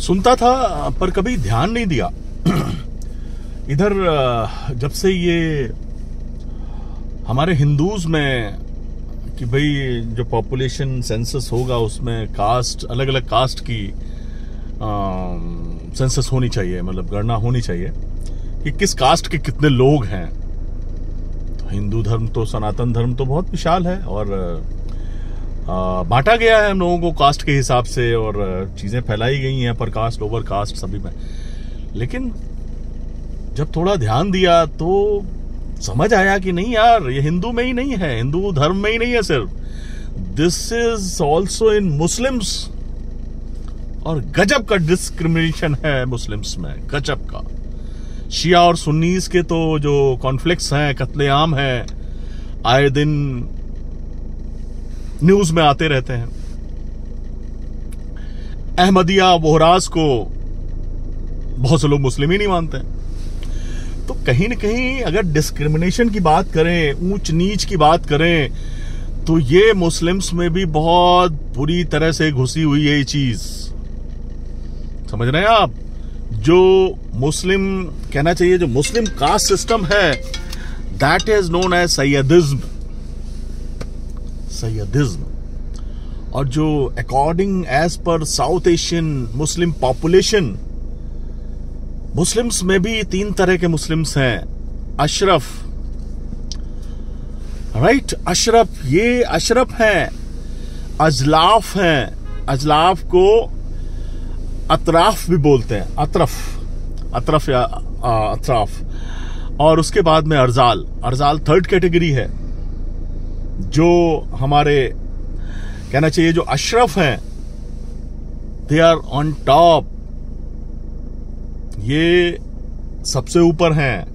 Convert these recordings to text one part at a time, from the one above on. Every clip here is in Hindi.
सुनता था पर कभी ध्यान नहीं दिया। इधर जब से ये हमारे हिंदूज में कि भाई जो पॉपुलेशन सेंसस होगा उसमें कास्ट, अलग अलग कास्ट की सेंसस होनी चाहिए, मतलब गणना होनी चाहिए कि किस कास्ट के कितने लोग हैं। तो हिंदू धर्म तो, सनातन धर्म तो बहुत विशाल है और बांटा गया है हम लोगों को कास्ट के हिसाब से और चीजें फैलाई गई हैं पर कास्ट, ओवर कास्ट सभी में। लेकिन जब थोड़ा ध्यान दिया तो समझ आया कि नहीं यार, ये हिंदू में ही नहीं है, हिंदू धर्म में ही नहीं है सिर्फ, this is also in Muslims. और गजब का डिस्क्रिमिनेशन है मुस्लिम्स में, गजब का। शिया और सुन्नीस के तो जो कॉन्फ्लिक्ट्स हैं, कत्लेआम हैं, आए दिन न्यूज में आते रहते हैं। अहमदिया बोहराज को बहुत से लोग मुस्लिम ही नहीं मानते हैं। तो कहीं न कहीं अगर डिस्क्रिमिनेशन की बात करें, ऊंच नीच की बात करें, तो ये मुस्लिम्स में भी बहुत बुरी तरह से घुसी हुई है ये चीज। समझ रहे हैं आप? जो मुस्लिम, कहना चाहिए जो मुस्लिम कास्ट सिस्टम है, that is known as Sayyidism. और जो according as per South Asian Muslim population, Muslims में भी 3 तरह के मुस्लिम्स हैं। अशरफ, राइट, अशरफ, ये अशरफ हैं। अजलाफ हैं, अजलाफ को अतराफ भी बोलते हैं, अतरफ या अतराफ। और उसके बाद में अरजाल 3rd कैटेगरी है। जो हमारे, कहना चाहिए जो अशरफ हैं, दे आर ऑन टॉप, ये सबसे ऊपर हैं।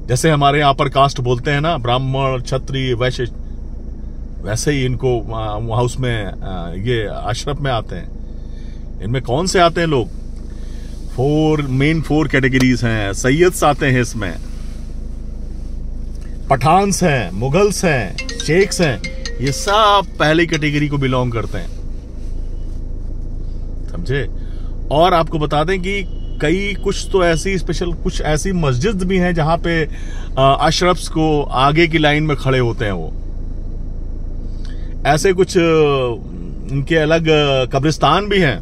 जैसे हमारे यहां पर कास्ट बोलते हैं ना, ब्राह्मण, क्षत्रिय, वैश्य, वैसे ही इनको हाउस में ये अशरफ में आते हैं। इनमें कौन से आते हैं लोग? 4 कैटेगरीज हैं। सैयद्स आते हैं इसमें, पठान्स हैं, मुगल्स हैं, शेख्स हैं, ये सब पहली कैटेगरी को बिलोंग करते हैं, समझे? और आपको बता दें कि कई कुछ तो ऐसी स्पेशल, कुछ ऐसी मस्जिद भी हैं जहां पे अशरफ्स को आगे की लाइन में खड़े होते हैं वो। ऐसे कुछ उनके अलग कब्रिस्तान भी हैं।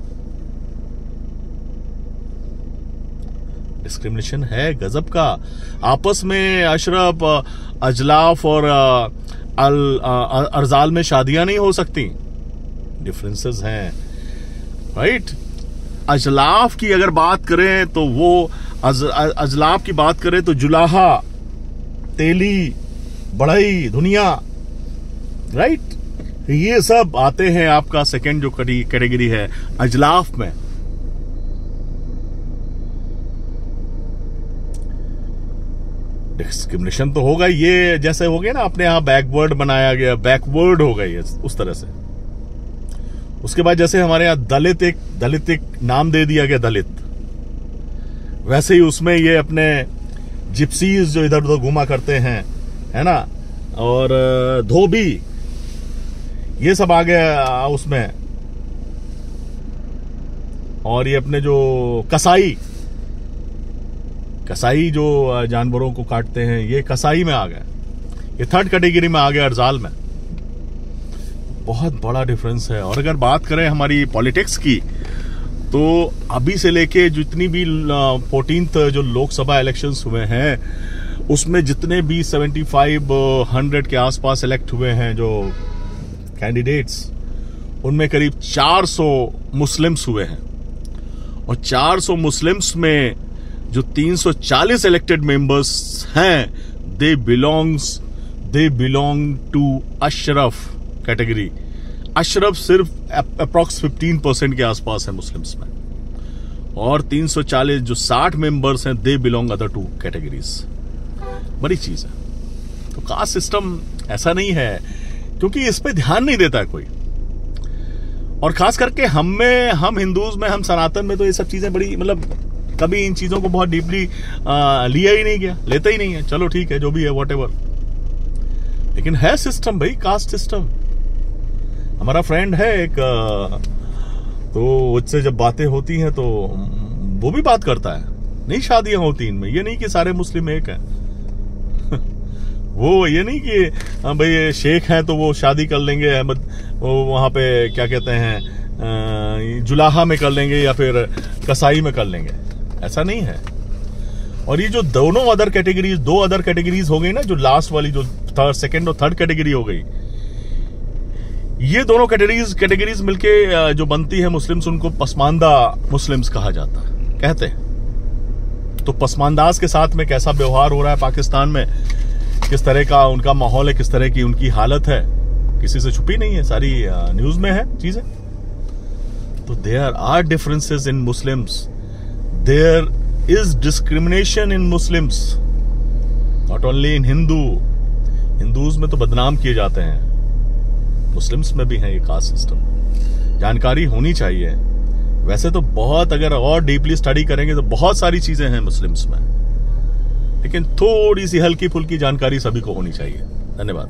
डिस्क्रिमिनेशन है गजब का। आपस में अशरफ, अजलाफ और अरजाल में शादियां नहीं हो सकती, डिफरेंसेस हैं, राइट? अजलाफ की अगर बात करें तो वो अजलाफ की बात करें तो जुलाहा, तेली, बढ़ई, दुनिया, राइट, ये सब आते हैं आपका सेकंड जो कैटेगरी है अजलाफ में। डिस्क्रिमिनेशन तो होगा, ये जैसे हो गया ना अपने यहां बैकवर्ड बनाया गया, बैकवर्ड हो गई है उस तरह से। उसके बाद जैसे हमारे यहां दलित एक नाम दे दिया गया दलित, वैसे ही उसमें ये अपने जिप्सीज जो इधर उधर घुमा करते हैं, है ना, और धोबी, ये सब आ गया उसमें। और ये अपने जो कसाई जो जानवरों को काटते हैं, ये कसाई में आ गए, ये 3rd कैटेगरी में आ गया अरजाल में। बहुत बड़ा डिफरेंस है। और अगर बात करें हमारी पॉलिटिक्स की, तो अभी से लेके जितनी भी 14th जो लोकसभा इलेक्शंस हुए हैं, उसमें जितने भी 7500 के आसपास इलेक्ट हुए हैं जो कैंडिडेट्स, उनमें करीब 400 मुस्लिम्स हुए हैं। और 400 मुस्लिम्स में जो 340 इलेक्टेड मेंबर्स हैं, they belong to Ashraf category. Ashraf सिर्फ अप्रॉक्स 15% के आसपास है मुस्लिम्स में, और 340 जो 60 मेंबर्स हैं, दे बिलोंग अदर 2 कैटेगरीज। बड़ी चीज है। तो कास्ट सिस्टम ऐसा नहीं है, क्योंकि इस पे ध्यान नहीं देता कोई। और खास करके हम हिंदूज में, हम सनातन में तो ये सब चीजें बड़ी, मतलब कभी इन चीजों को बहुत डीपली लिया ही नहीं गया, लेते ही नहीं है। चलो ठीक है, जो भी है, व्हाटएवर। लेकिन है सिस्टम भाई, कास्ट सिस्टम। हमारा फ्रेंड है एक तो उससे जब बातें होती हैं तो वो भी बात करता है, नहीं शादियां होती इनमें, ये नहीं कि सारे मुस्लिम एक हैं। वो ये नहीं कि भाई शेख हैं तो वो शादी कर लेंगे अहमद, वो वहां पे क्या कहते हैं जुलाहा में कर लेंगे या फिर कसाई में कर लेंगे, ऐसा नहीं है। और ये जो दोनों अदर कैटेगरीज, दो अदर कैटेगरीज हो गई ना, जो लास्ट वाली जो सेकंड और थर्ड कैटेगरी हो गई, ये दोनों कैटेगरीज मिलके जो बनती है मुस्लिम्स, उनको पसमानदा मुस्लिम्स कहा जाता है, कहते हैं। तो पसमानदास के साथ में कैसा व्यवहार हो रहा है पाकिस्तान में, किस तरह का उनका माहौल है, किस तरह की उनकी हालत है, किसी से छुपी नहीं है, सारी न्यूज में है चीजें। तो there are differences in Muslims, there is discrimination in Muslims, not only in Hindus में तो बदनाम किए जाते हैं, मुस्लिम्स में भी है ये कास्ट सिस्टम। जानकारी होनी चाहिए। वैसे तो बहुत, अगर और डीपली स्टडी करेंगे तो बहुत सारी चीजें हैं मुस्लिम्स में, लेकिन थोड़ी सी हल्की फुल्की जानकारी सभी को होनी चाहिए। धन्यवाद।